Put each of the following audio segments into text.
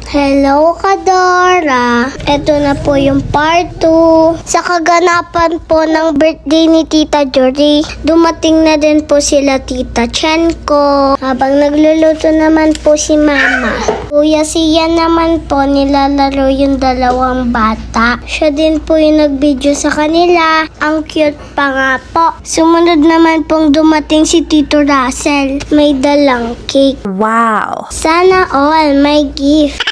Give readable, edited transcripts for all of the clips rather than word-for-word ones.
Hello, Kadora! Ito na po yung part 2. Sa kaganapan po ng birthday ni Tita Jory, dumating na din po sila Tita Chenko. Habang nagluluto naman po si Mama. Kuya Siya naman po nilalaro yung dalawang bata. Siya din po yung nag-video sa kanila. Ang cute pa nga po. Sumunod naman pong dumating si Tito Russell. May dalang cake. Wow! Sana all may gift.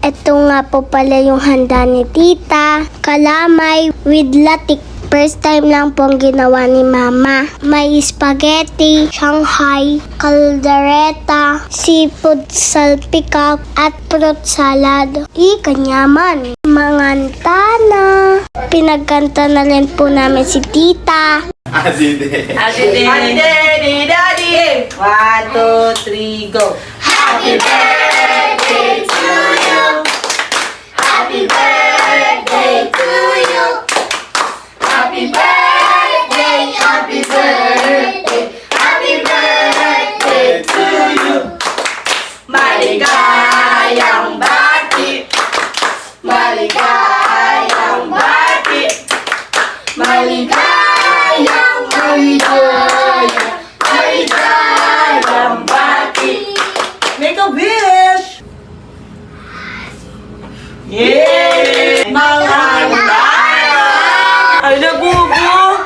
Ito nga po pala yung handa ni Tita. Kalamay with latik. First time lang pong ginawa ni Mama. May spaghetti, Shanghai, caldereta, seafood salpicap, at fruit salad. Kanyaman. Mangantana. Pinagkanta na rin po namin si Tita. Adide. Daddy, daddy. 1, 2, 3, go. Happy birthday to you. Happy birthday to you. Happy birthday, happy birthday, happy birthday to you. Maligayang bati. Maligayang bati. Maligayang, maligayang, maligayang bati. Make a wish. Yay! Maganda! Ay, nabubo!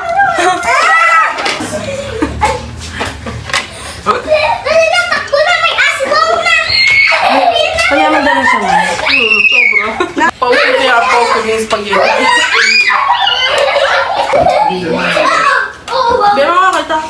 Takbo na, may aswang na! Kaya madala siya nga. Sobra. Pause ko niya, pause ko yung spaghetti. Pero nga kita.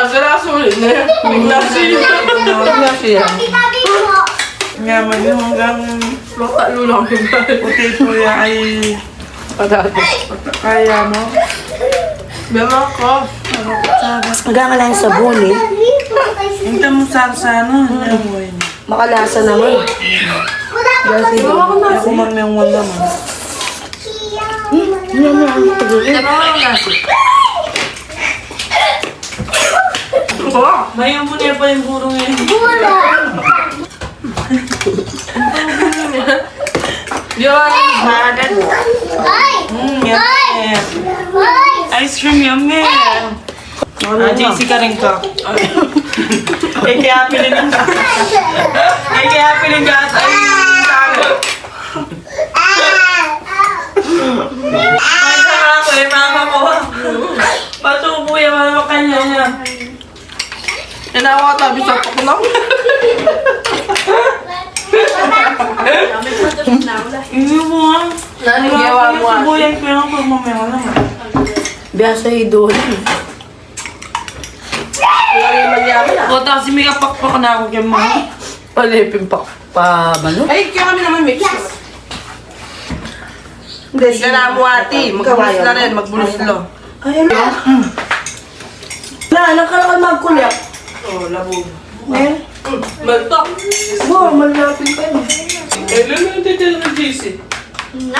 Sila sulit na. Bigla siya. Tabi mo. Nga man yung hanggang lulang. Puti po yan ay patatas. Kaya mo. Bema ko. Hanggang lang sa buli. Hinta mo sana. Makalasa naman. Ako man may wala man. Mayo mo na pa yung burong yun. Yun, bagat. Yummy. Ice cream yummy. JC ka rin ka. Kaya pilin ka. Kaya pilin ka at ay talo. Masama ako eh, mama ko. Patubo yung mga kanya niya. Inawa tabi sa pakulang. Hindi mo nga. Nangyaywa mo ah. Subuyan ko yung pagmamaya naman. Biyasa idol. O, tapos may kapakpak na ako kaya mga. Palipin pa balo. Ay, kaya kami naman mix. Hindi ka na mo ati. Magbulos na rin, magbulos lang. Ay, ano? Na, nakalakal magkulyak. Oo, labog. Maltok. Wow, malapin pa yun. Eh, lalo yung titil ng JC.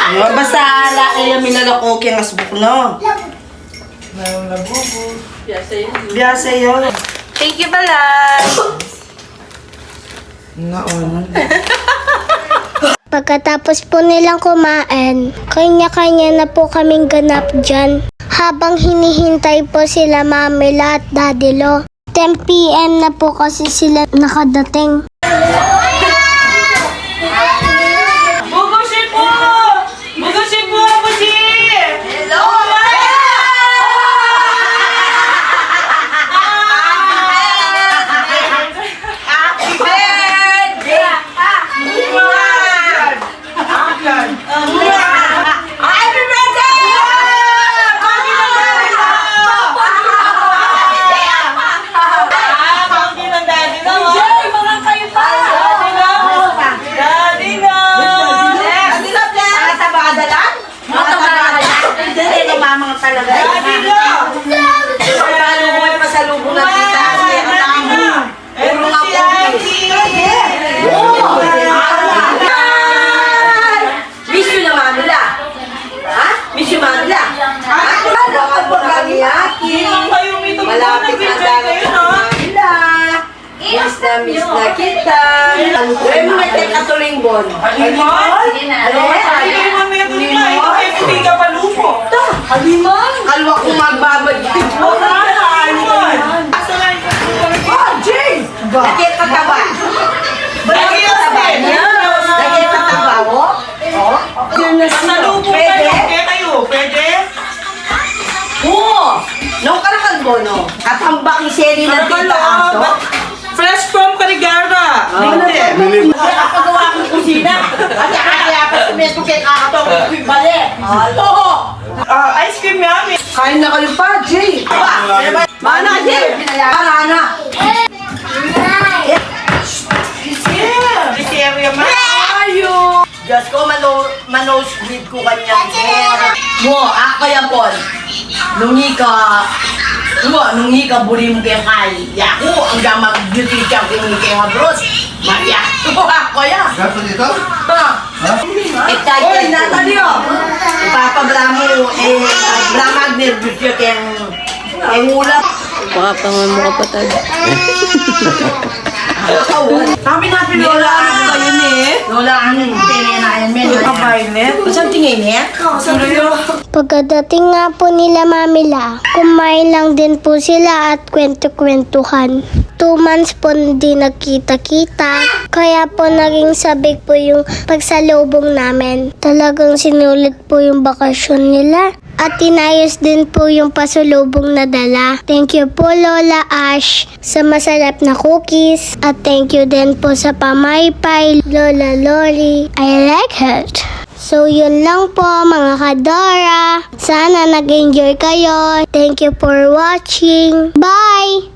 Basta laki yung minalakok yung asbuk, no? Mayroong labubo. Biyasa yun. Thank you, Balay! Pagkatapos po nilang kumain, kanya-kanya na po kaming ganap dyan. Habang hinihintay po sila Mamila at Daddy Lo. 10 PM na po kasi sila nakadating. Bugoshi po! Bugoshi po, Bugoshi! Hello! Happy birthday! Happy birthday! Pagi ng daddy naman! Enjoy! Mga kayo pa! na-miss na kita. Gawin mo na kay Katulingbon. Halimon? Ay, kayo mamaya tuloy na. Ito kayo hindi ka palupo. Halimon? Kalwa kong magbabagay. Oh, Jay! Lagyan kataba. Lagyan kataba, oh. Nasa lupo kayo. Kaya kayo, pwede? Oo! Nung karakalbo, no? At ang bakiseri ng tita Aso. Fresh from Carigara. Hindi. Nakapagawa akong kusina. At saka kaya pa sumento kay kakatong bali. Oo! Ice cream yummy. Kain na kayo pa, Jay. Mana, Jay? Mana. Yeah. This area man. Ayo! Diyos ko, manos with ko kanya. Mo, ako yan po. Nungi ka buri mo kayang kay. Yaku, ang damag beauty siyang kung kayang abroad. Maria, ako yan. Dapat ito? Ha? Oy, Natalie, oh. Ipapabramo, bramag nervous yun kayang ulam. Baka pangan mo ka pa tayo. Kami na pinola ko yun eh. Lola, ang tingin na yan. Violet. Saan tingin niya? Pagkadating nga po nila Mamila, kumain lang din po sila at kwento-kwentuhan. 2 months po hindi nagkita-kita, kaya po naging sabik po yung pagsalubong namin. Talagang sinulit po yung bakasyon nila. At inayos din po yung pasulubong na dala. Thank you po Lola Ash sa masarap na cookies. At thank you din po sa pamaypay Lola Lori. I like it. So yun lang po mga Kadora. Sana nag-enjoy kayo. Thank you for watching. Bye!